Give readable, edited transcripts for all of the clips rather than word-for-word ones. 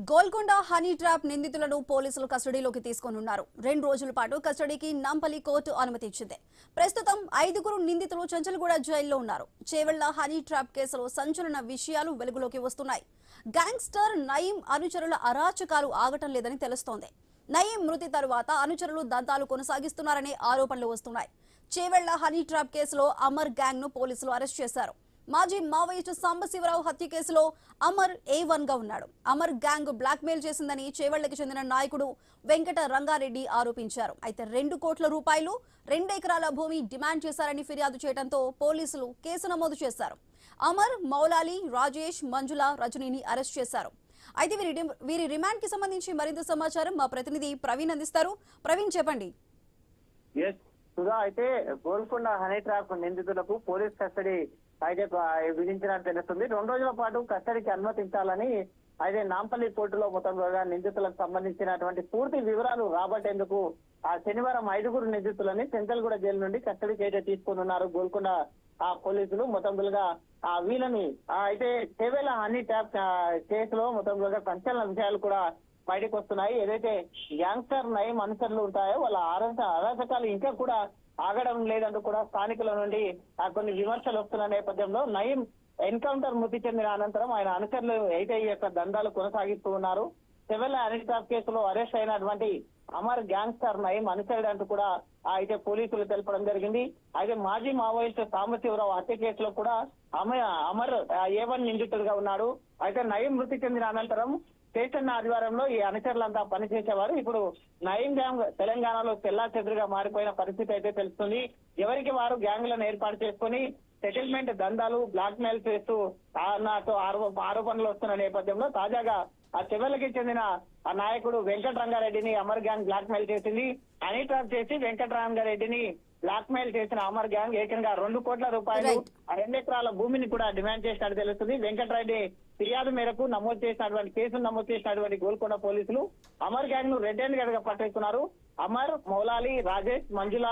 Golconda honey trap నిందితులను పోలీసులు కస్టడీలోకి తీసుకొనున్నారు. 2 రోజుల పాటు కస్టడీకి నాంపల్లి కోర్టు అనుమతి ఇచ్చింది. ప్రస్తుతం 5 నిందితులు చంచల్గూడ జైల్లో ఉన్నారు. చేవెళ్ల హనీ ట్రాప్ కేసులో సంచలన విషయాలు వెలుగులోకి వస్తున్నాయి. గ్యాంగ్స్టర్ నయీం అనుచరుల అరాచకాలు ఆగటం లేదని తెలుస్తోంది. నయీం మృతి తరువాత అనుచరులు దంతాలు కొనసాగిస్తున్నారనే ఆరోపణలు వస్తున్నాయి. చేవెళ్ల హనీ ట్రాప్ కేసులో అమర్ గ్యాంగ్ ను పోలీసులు అరెస్ట్ చేశారు. మాజీ మావోయిస్టు సాంబశివరావు హత్య కేసులో అమర్ A1 గా ఉన్నాడు. అమర్ గ్యాంగ్ బ్లాక్మెయిల్ చేసిందని చేవెళ్లకు చెందిన నాయకుడు వెంకట రంగారెడ్డి ఆరోపించారు. అయితే 2 కోట్ల రూపాయలు 2 ఎకరాల భూమి డిమాండ్ చేశారని ఫిర్యాదు చేయడంతో పోలీసులు కేసు నమోదు చేశారు. అమర్, మౌలాలి, రాజేష్, మంజుల, రజనీని అరెస్ట్ చేశారు. అయితే వీరి రిమాండ్ కి సంబంధించి మరింత సమాచారం మా ప్రతినిధి ప్రవీణ్ అందిస్తారు. ప్రవీణ్, చెప్పండి. అయితే గోల్కొండ హనీ ట్రాప్ నిందితులకు పోలీస్ కస్టడీ అయితే విధించినట్టు తెలుస్తుంది. 2 రోజుల పాటు కస్టడీకి అనుమతించాలని అయితే నాంపల్లి కోర్టులో మొత్తంగా నిందితులకు సంబంధించినటువంటి పూర్తి వివరాలు రాబట్టేందుకు ఆ శనివారం 5 నిందితులని చంచల్గూడ జైలు నుండి కస్టడీకి అయితే తీసుకున్నారు గోల్కొండ పోలీసులు. మొత్తంగా వీళ్ళని అయితే చేవెళ్ల హనీ ట్రాప్ కేసులో మొత్తంగా సంచలన విషయాలు కూడా బయటకు వస్తున్నాయి. ఏదైతే గ్యాంగ్స్టర్ నయీం అనుచరులు ఉంటాయో వాళ్ళ అరాచకాలు ఇంకా కూడా ఆగడం లేదంటూ కూడా స్థానికుల నుండి కొన్ని విమర్శలు వస్తున్న నేపథ్యంలో నయీం ఎన్కౌంటర్ మృతి చెందిన అనంతరం ఆయన అనుచరులు అయితే ఈ యొక్క దందాలు కొనసాగిస్తూ ఉన్నారు. చేవెళ్ల హనీ ట్రాప్ కేసులో అరెస్ట్ అయినటువంటి అమర్ గ్యాంగ్స్టర్ నయీం అనుచరుడు అంటూ కూడా అయితే పోలీసులు తెలపడం జరిగింది. అయితే మాజీ మావోయిస్టు సాంబశివరావు హత్య కేసులో కూడా అమర్ A1 నిందితుడిగా ఉన్నాడు. అయితే నయీం మృతి చెందిన అనంతరం స్టేషన్ ఆదివారంలో ఈ అనుచరులంతా పనిచేసేవారు. ఇప్పుడు నయీం గ్యాంగ్ తెలంగాణలో చెల్లాచెదురుగా మారిపోయిన పరిస్థితి అయితే తెలుస్తుంది. ఎవరికి వారు గ్యాంగ్లను ఏర్పాటు చేసుకుని సెటిల్మెంట్ దందాలు బ్లాక్ మెయిల్ చేస్తూ నాతో ఆరోపణలు వస్తున్న నేపథ్యంలో తాజాగా ఆ చేవెళ్లకి చెందిన ఆ నాయకుడు వెంకట రంగారెడ్డిని అమర్ గ్యాంగ్ బ్లాక్ మెయిల్ చేసింది. హనీ ట్రాప్ చేసి వెంకట రంగారెడ్డిని బ్లాక్ మెయిల్ చేసిన అమర్ గ్యాంగ్ ఏకంగా 2 కోట్ల రూపాయలు 2 ఎకరాల భూమిని కూడా డిమాండ్ చేసినట్టు తెలుస్తుంది. వెంకటరెడ్డి ఫిర్యాదు మేరకు కేసును నమోదు చేసినటువంటి గోల్కొండ పోలీసులు అమర్ గ్యాంగ్ ను రెడ్ హ్యాండ్ గా పట్టుకున్నారు. అమర్, మౌలాలి, రాజేష్, మంజుల,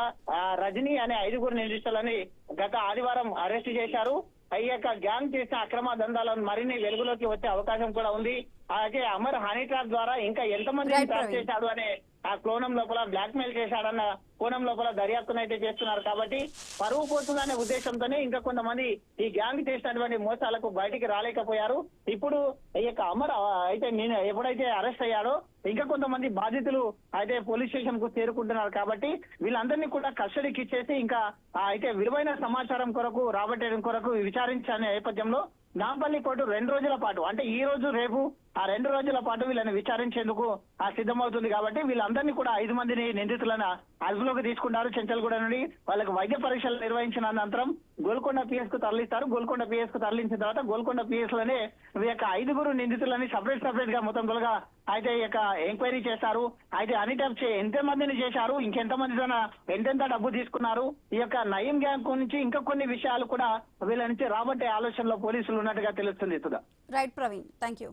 రజనీ అనే 5 నిందితులని గత ఆదివారం అరెస్ట్ చేశారు. ఈ యొక్క గ్యాంగ్ చేసిన అక్రమ దందాలను మరిన్ని వెలుగులోకి వచ్చే అవకాశం కూడా ఉంది. అలాగే అమర్ హనీ ట్రాప్ ద్వారా ఇంకా ఎంతమంది ట్రాప్ చేశాడు అనే ఆ కోణం లోపల బ్లాక్ మెయిల్ చేశాడన్న కోణం లోపల దర్యాప్తును అయితే చేస్తున్నారు. కాబట్టి పరువు పోతుందనే ఉద్దేశంతోనే ఇంకా కొంతమంది ఈ గ్యాంగ్ చేసినటువంటి మోసాలకు బయటికి రాలేకపోయారు. ఇప్పుడు ఈ యొక్క అమర్ అయితే నేను ఎప్పుడైతే అరెస్ట్ అయ్యాడో ఇంకా కొంతమంది బాధితులు అయితే పోలీస్ స్టేషన్ కు చేరుకుంటున్నారు. కాబట్టి వీళ్ళందరినీ కూడా కస్టడీకి ఇచ్చేసి ఇంకా అయితే విలువైన సమాచారం కొరకు రాబట్టడం కొరకు విచారించే నేపథ్యంలో నాంపల్లి కోర్టు 2 రోజుల పాటు అంటే ఈ రోజు రేపు 2 రోజుల పాటు వీళ్ళని విచారించేందుకు సిద్ధమవుతుంది. కాబట్టి వీళ్ళందరినీ కూడా 5 మందిని నిందితులను అదుపులోకి తీసుకుంటారు. చంచల్గూడ నుండి వాళ్ళకి వైద్య పరీక్షలు నిర్వహించిన అనంతరం గోల్కొండ PS కు తరలిస్తారు. గోల్కొండ PS కు తరలించిన తర్వాత గోల్కొండ PS లోనే ఈ యొక్క 5 నిందితులని సపరేట్ గా మొత్తంగా అయితే ఈ యొక్క ఎంక్వైరీ చేస్తారు. అయితే హనీ ట్రాప్ ఎంతమందిని చేశారు, ఇంకెంతమంది ఎంతెంత డబ్బు తీసుకున్నారు, ఈ యొక్క నయీం గ్యాంగ్ నుంచి ఇంకా కొన్ని విషయాలు కూడా వీళ్ళ నుంచి రాబట్టే ఆలోచనలో పోలీసులు ఉన్నట్టుగా తెలుస్తుంది. Right Praveen, thank you.